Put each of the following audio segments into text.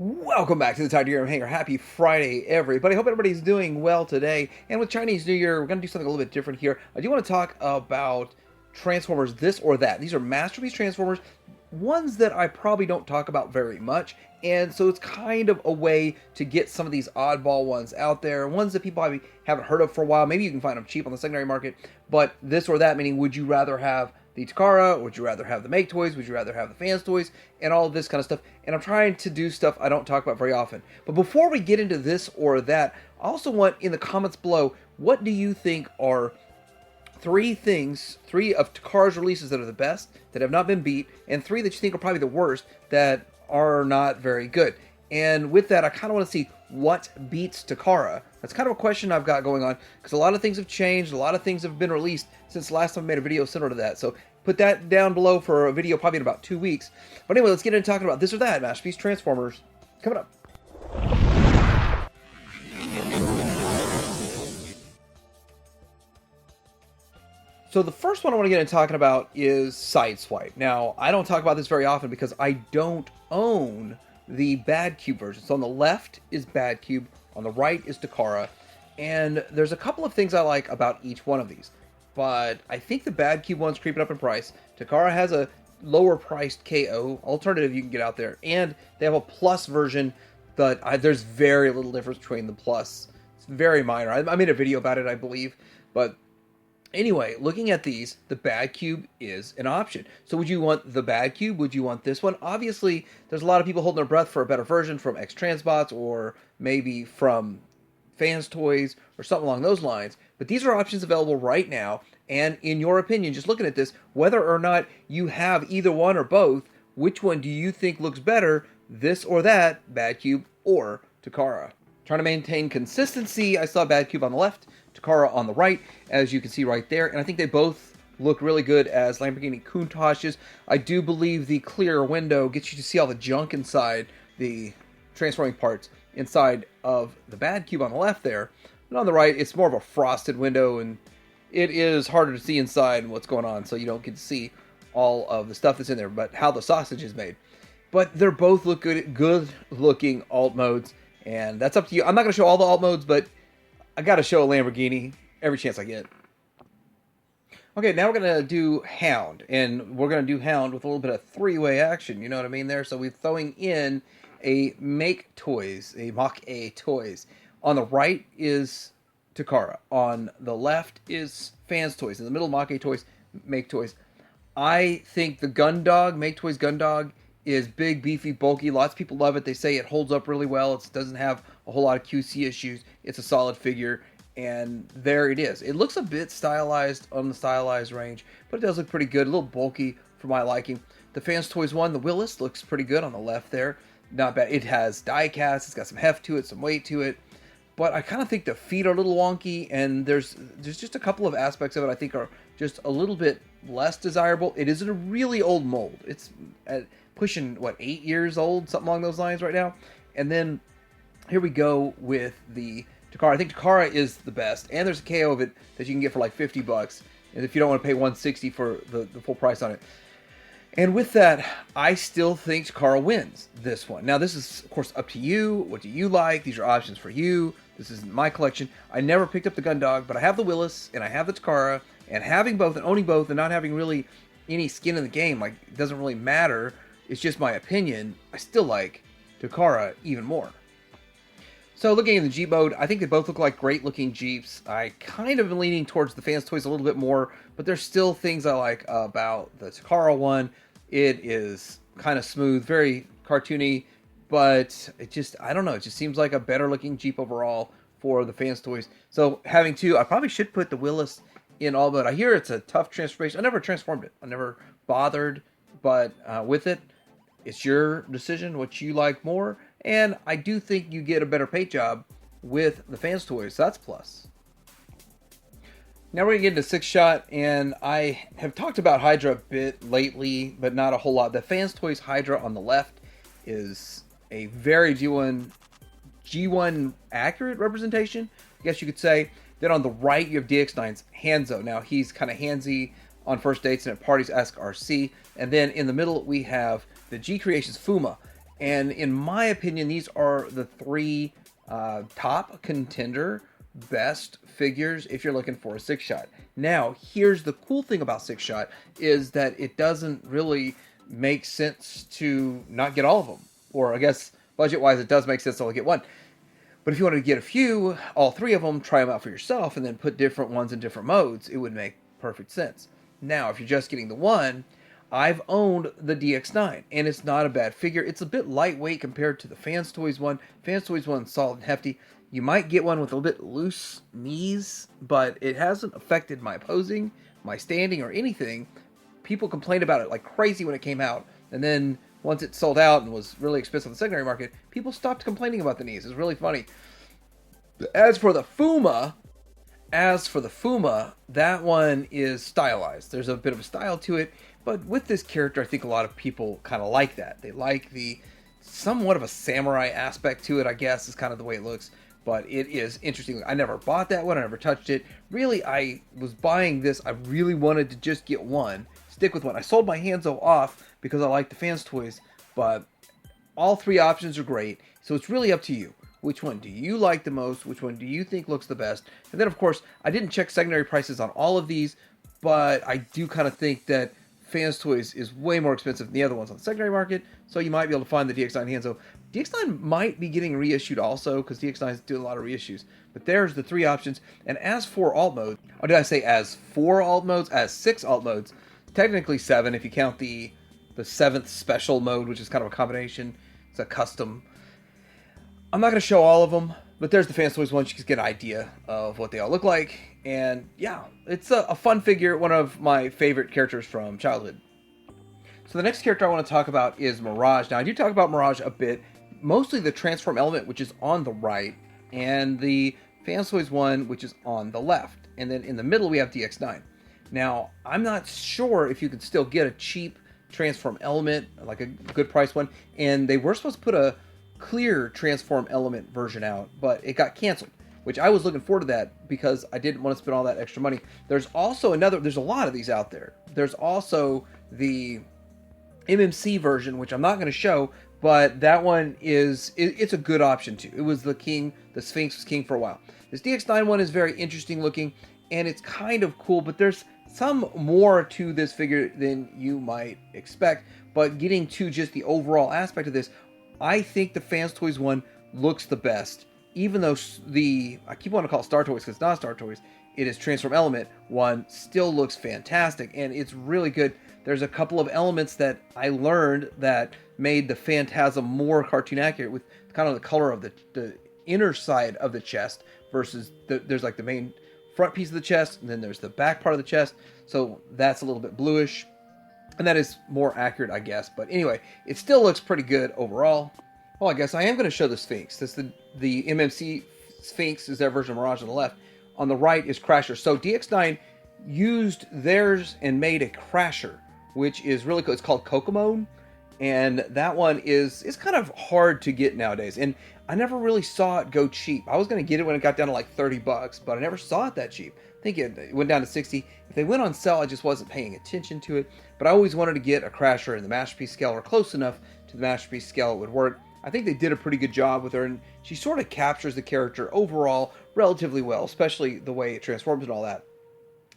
Welcome back to the Tide Hangar. Happy Friday, everybody. Hope everybody's doing well today. And with Chinese New Year, we're going to do something a little bit different here. I do want to talk about Transformers This or That. These are masterpiece Transformers, ones that I probably don't talk about very much. And so it's kind of a way to get some of these oddball ones out there, ones that people probably haven't heard of for a while. Maybe you can find them cheap on the secondary market. But this or that, meaning would you rather have the Takara? Would you rather have the Make Toys? Would you rather have the Fans Toys? And all of this kind of stuff. And I'm trying to do stuff I don't talk about very often. But before we get into this or that, I also want in the comments below, what do you think are three of Takara's releases that are the best, that have not been beat, and three that you think are probably the worst, that are not very good? And with that, I kind of want to see what beats Takara. That's kind of a question I've got going on, because a lot of things have changed, a lot of things have been released since the last time I made a video similar to that. So put that down below for a video probably in about 2 weeks. But anyway, let's get into talking about this or that Masterpiece Transformers coming up. So the first one I want to get into talking about is Sideswipe. Now, I don't talk about this very often because I don't own the Bad Cube version. So on the left is Bad Cube, on the right is Takara, and there's a couple of things I like about each one of these. But I think the Bad Cube one's creeping up in price. Takara has a lower priced KO alternative you can get out there, and they have a plus version, but there's very little difference between the plus. It's very minor. I made a video about it, I believe, but anyway, looking at these, the Bad Cube is an option. So would you want the Bad Cube? Would you want this one? Obviously, there's a lot of people holding their breath for a better version from X-Transbots or maybe from Fans Toys or something along those lines. But these are options available right now. And in your opinion, just looking at this, whether or not you have either one or both, which one do you think looks better, this or that, Bad Cube or Takara? Trying to maintain consistency, I saw Bad Cube on the left, Takara on the right, as you can see right there. And I think they both look really good as Lamborghini Countaches. I do believe the clear window gets you to see all the junk inside the transforming parts inside of the Bad Cube on the left there. And on the right, it's more of a frosted window, and it is harder to see inside what's going on, so you don't get to see all of the stuff that's in there, but how the sausage is made. But they're both look good looking alt modes, and that's up to you. I'm not going to show all the alt modes, but I got to show a Lamborghini every chance I get. Okay, now we're going to do Hound, and we're going to do Hound with a little bit of three-way action, you know what I mean there? So we're throwing in a Make Toys, a Mach-A Toys. On the right is Takara. On the left is Fans Toys. In the middle, Mach-A Toys, Make Toys. I think the Gundog, Make Toys Gundog, is big, beefy, bulky. Lots of people love it. They say it holds up really well. It doesn't have a whole lot of QC issues. It's a solid figure, and there it is. It looks a bit stylized on the stylized range, but it does look pretty good. A little bulky for my liking. The Fans Toys one, the Willis, looks pretty good on the left there. Not bad. It has die cast. It's got some heft to it, some weight to it. But I kind of think the feet are a little wonky, and there's just a couple of aspects of it I think are just a little bit less desirable. It is a really old mold. It's pushing, 8 years old, something along those lines right now. And then here we go with the Takara. I think Takara is the best, and there's a KO of it that you can get for like $50, and if you don't want to pay $160 for the full price on it. And with that, I still think Takara wins this one. Now, this is, of course, up to you. What do you like? These are options for you. This isn't my collection. I never picked up the Gundog, but I have the Willis, and I have the Takara, and having both and owning both and not having really any skin in the game, like, it doesn't really matter. It's just my opinion. I still like Takara even more. So looking at the Jeep mode, I think they both look like great looking Jeeps. I kind of am leaning towards the Fans Toys a little bit more, but there's still things I like about the Takara one. It is kind of smooth, very cartoony, but it just, I don't know, it just seems like a better looking Jeep overall for the Fans Toys. So having two, I probably should put the Willis in all, but I hear it's a tough transformation. I never transformed it. I never bothered, but with it, it's your decision what you like more. And I do think you get a better paint job with the Fans Toys, so that's a plus. Now we're going to get into Six Shot, and I have talked about Hydra a bit lately, but not a whole lot. The Fans Toys Hydra on the left is a very G1 accurate representation, I guess you could say. Then on the right, you have DX9's Hanzo. Now, he's kind of handsy on first dates and at parties, ask RC. And then in the middle, we have the G Creations Fuma. And in my opinion, these are the three top contender best figures if you're looking for a six shot. Now, here's the cool thing about six shot is that it doesn't really make sense to not get all of them. Or I guess budget-wise, it does make sense to only get one. But if you wanted to get a few, all three of them, try them out for yourself, and then put different ones in different modes, it would make perfect sense. Now, if you're just getting the one, I've owned the DX9, and it's not a bad figure. It's a bit lightweight compared to the Fans Toys one. Fans Toys one is solid and hefty. You might get one with a little bit loose knees, but it hasn't affected my posing, my standing, or anything. People complained about it like crazy when it came out, and then once it sold out and was really expensive on the secondary market, people stopped complaining about the knees. It's really funny. As for the Fuma, that one is stylized. There's a bit of a style to it, but with this character, I think a lot of people kind of like that. They like the somewhat of a samurai aspect to it, I guess, is kind of the way it looks. But it is interesting. I never bought that one. I never touched it. Really, I was buying this. I really wanted to just get one. Stick with one. I sold my Hanzo off because I like the Fans Toys. But all three options are great. So it's really up to you. Which one do you like the most? Which one do you think looks the best? And then, of course, I didn't check secondary prices on all of these. But I do kind of think that Fans Toys is way more expensive than the other ones on the secondary market. So you might be able to find the DX9 Hanzo. DX9 might be getting reissued also, because DX9 is doing a lot of reissues. But there's the three options. And as for alt mode, or did I say as 4 alt modes? As 6 alt modes. Technically 7 if you count the 7th special mode, which is kind of a combination. It's a custom. I'm not going to show all of them, but there's the Fans Toys one. You can get an idea of what they all look like. And yeah, it's a fun figure. One of my favorite characters from childhood. So the next character I want to talk about is Mirage. Now, I do talk about Mirage a bit. Mostly the transform element, which is on the right, and the Fans Toys one, which is on the left. And then in the middle, we have DX9. Now, I'm not sure if you could still get a cheap transform element, like a good price one. And they were supposed to put a clear transform element version out, but it got canceled, which I was looking forward to that because I didn't want to spend all that extra money. There's also there's a lot of these out there. There's also the MMC version, which I'm not going to show, but that one it's a good option too. It was the Sphinx was king for a while. This DX9 one is very interesting looking, and it's kind of cool, but there's some more to this figure than you might expect. But getting to just the overall aspect of this, I think the Fans Toys one looks the best. Even though I keep wanting to call it Star Toys because it's not Star Toys, it is Transform Element one, still looks fantastic, and it's really good. There's a couple of elements that I learned that made the Phantasm more cartoon accurate, with kind of the color of the inner side of the chest versus there's like the main front piece of the chest, and then there's the back part of the chest, so that's a little bit bluish, and that is more accurate, I guess. But anyway, it still looks pretty good overall. Well, I guess I am going to show the Sphinx. This the MMC Sphinx is their version of Mirage on the left. On the right is Crasher. So DX9 used theirs and made a Crasher, which is really cool. It's called Kokomon, and that one is kind of hard to get nowadays. And I never really saw it go cheap. I was going to get it when it got down to like $30, but I never saw it that cheap. I think it went down to 60. If they went on sale, I just wasn't paying attention to it. But I always wanted to get a Crasher in the Masterpiece scale, or close enough to the Masterpiece scale it would work. I think they did a pretty good job with her, and she sort of captures the character overall relatively well, especially the way it transforms and all that.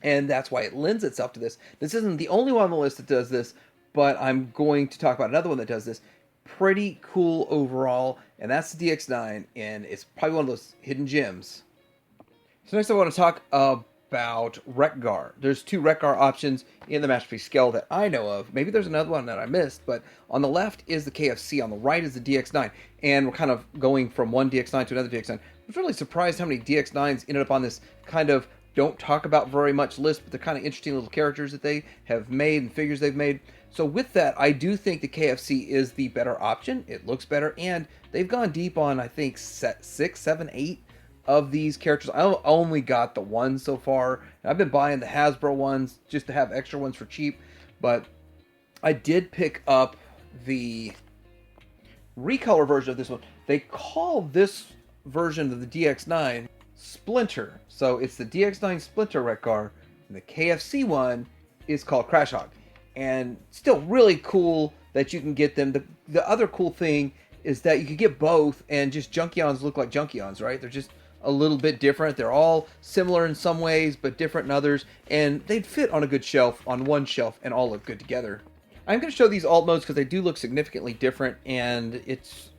And that's why it lends itself to this. This isn't the only one on the list that does this, but I'm going to talk about another one that does this. Pretty cool overall, and that's the DX9, and it's probably one of those hidden gems. So next I want to talk about Recar. There's 2 Recar options in the Masterpiece scale that I know of. Maybe there's another one that I missed, but on the left is the KFC, on the right is the DX9, and we're kind of going from one DX9 to another DX9. I was really surprised how many DX9s ended up on this kind of don't talk about very much list, but they're kind of interesting little characters that they have made and figures they've made. So with that, I do think the KFC is the better option. It looks better, and they've gone deep on, I think, 6, 7, 8 of these characters. I only got the one so far. I've been buying the Hasbro ones just to have extra ones for cheap, but I did pick up the recolor version of this one. They call this version of the DX9 Splinter. So it's the DX9 Splinter Recar, and the KFC one is called Crash Hog. And still really cool that you can get them. The other cool thing is that you could get both, and just Junkions look like Junkions, right? They're just a little bit different. They're all similar in some ways, but different in others, and they'd fit on a good shelf, on one shelf, and all look good together. I'm going to show these alt modes because they do look significantly different, and it's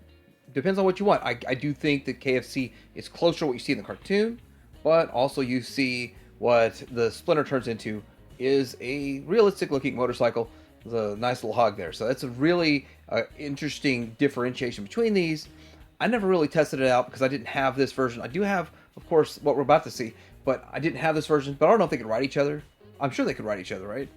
depends on what you want. I do think that KFC is closer to what you see in the cartoon, but also you see what the Splinter turns into is a realistic looking motorcycle. There's a nice little hog there. So that's a really interesting differentiation between these. I never really tested it out because I didn't have this version. I do have, of course, what we're about to see, but I didn't have this version. But I don't know if they could ride each other. I'm sure they could ride each other, right?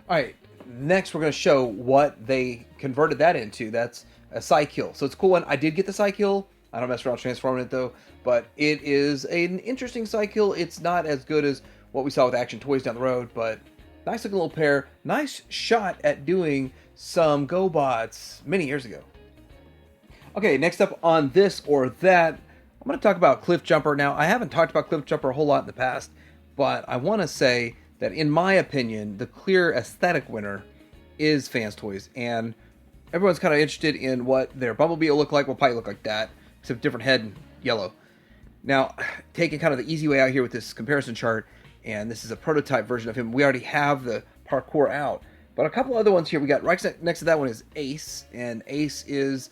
All right, next we're going to show what they converted that into. That's a cycle. So it's a cool one. I did get the cycle. I don't mess around transforming it though, but it is an interesting cycle. It's not as good as what we saw with Action Toys down the road, but nice looking little pair. Nice shot at doing some GoBots many years ago. Okay, next up on this or that, I'm going to talk about Cliff Jumper. Now, I haven't talked about Cliff Jumper a whole lot in the past, but I want to say that in my opinion, the clear aesthetic winner is Fans Toys, and everyone's kind of interested in what their Bumblebee will look like. Will probably look like that, except different head and yellow. Now, taking kind of the easy way out here with this comparison chart, and this is a prototype version of him. We already have the parkour out, but a couple other ones here. We got right next to that one is Ace, and Ace is,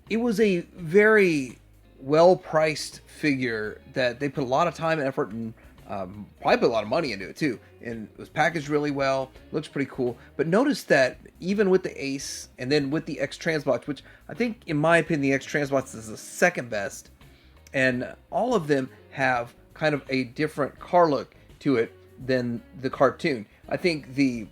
it was a very well-priced figure that they put a lot of time and effort and probably put a lot of money into it too, and it was packaged really well. Looks pretty cool. But notice that even with the Ace and then with the X Transbox, which I think in my opinion the X Transbox is the second best, and all of them have kind of a different car look to it than the cartoon. I think the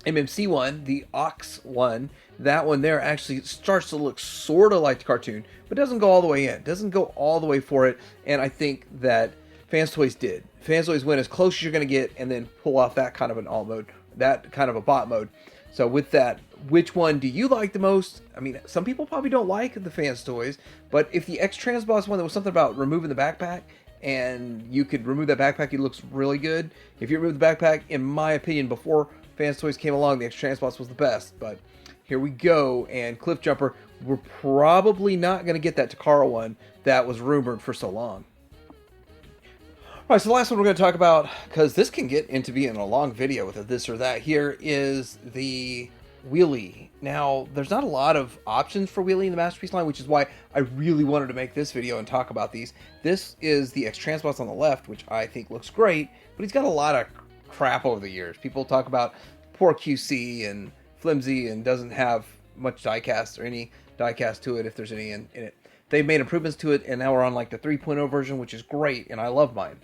MMC one, the Ox one, that one there actually starts to look sort of like the cartoon, but doesn't go all the way in. Doesn't go all the way for it, and I think that Fans Toys did. Fans Toys went as close as you're going to get and then pull off that kind of an alt mode, that kind of a bot mode. So with that, which one do you like the most? I mean, some people probably don't like the Fans Toys, but if the X Transbox one, there was something about removing the backpack, and you could remove that backpack, it looks really good. If you remove the backpack, in my opinion, before Fans Toys came along, the X Transbox was the best. But here we go, and Cliff Jumper, we're probably not going to get that Takara one that was rumored for so long. Alright, so the last one we're going to talk about, because this can get into being a long video with a this or that here, is the Wheelie. Now, there's not a lot of options for Wheelie in the Masterpiece line, which is why I really wanted to make this video and talk about these. This is the X Transbox on the left, which I think looks great, but he's got a lot of crap over the years. People talk about poor QC and flimsy and doesn't have much diecast or any diecast to it if there's any in it. They've made improvements to it, and now we're on like the 3.0 version, which is great, and I love mine.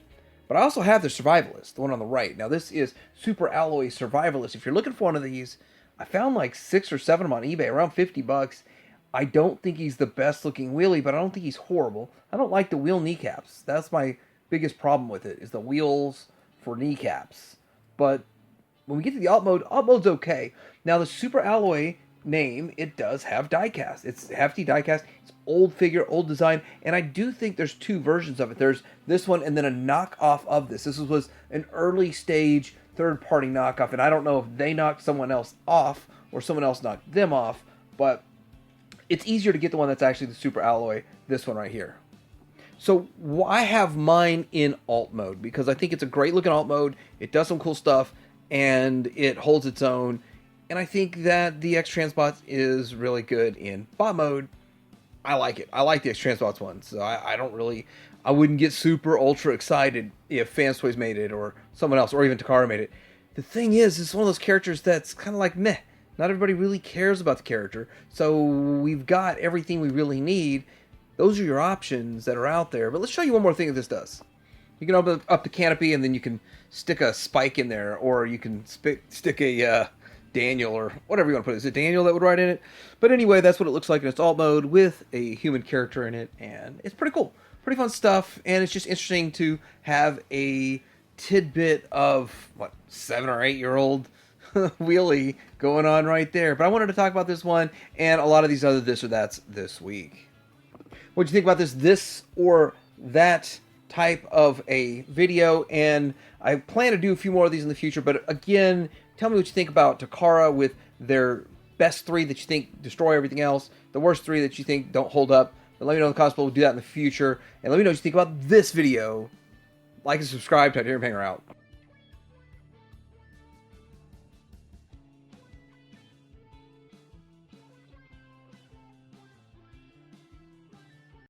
But I also have the Survivalist, the one on the right. Now this is Super Alloy Survivalist. If you're looking for one of these, I found like 6 or 7 of them on eBay, around 50 bucks. I don't think he's the best looking Wheelie, but I don't think he's horrible. I don't like the wheel kneecaps. That's my biggest problem with it, is the wheels for kneecaps. But when we get to the alt mode's okay. Now the Super Alloy name, it does have diecast. It's hefty diecast. It's old figure, old design, and I do think there's 2 versions of it. There's this one and then a knockoff of this. This was an early stage third-party knockoff, and I don't know if they knocked someone else off or someone else knocked them off, but it's easier to get the one that's actually the Super Alloy, this one right here. So I have mine in alt mode because I think it's a great looking alt mode. It does some cool stuff, and it holds its own. And I think that the X Transbots is really good in bot mode. I like it. I like the X Transbots one. So I wouldn't get super ultra excited if Fans Toys made it or someone else or even Takara made it. The thing is, it's one of those characters that's kind of like meh. Not everybody really cares about the character. So we've got everything we really need. Those are your options that are out there. But let's show you one more thing that this does. You can open up the canopy and then you can stick a spike in there, or you can stick a Daniel or whatever you want to put it. Is it Daniel that would ride in it? But anyway, that's what it looks like in its alt mode with a human character in it, and it's pretty cool. Pretty fun stuff, and it's just interesting to have a tidbit of, 7 or 8 year old Wheelie going on right there. But I wanted to talk about this one and a lot of these other this or that's this week. What do you think about this or that type of a video? And I plan to do a few more of these in the future, but again, tell me what you think about Takara with their best 3 that you think destroy everything else, the worst 3 that you think don't hold up. But let me know in the comments below. We'll do that in the future. And let me know what you think about this video. Like and subscribe. Titanium Hanger out.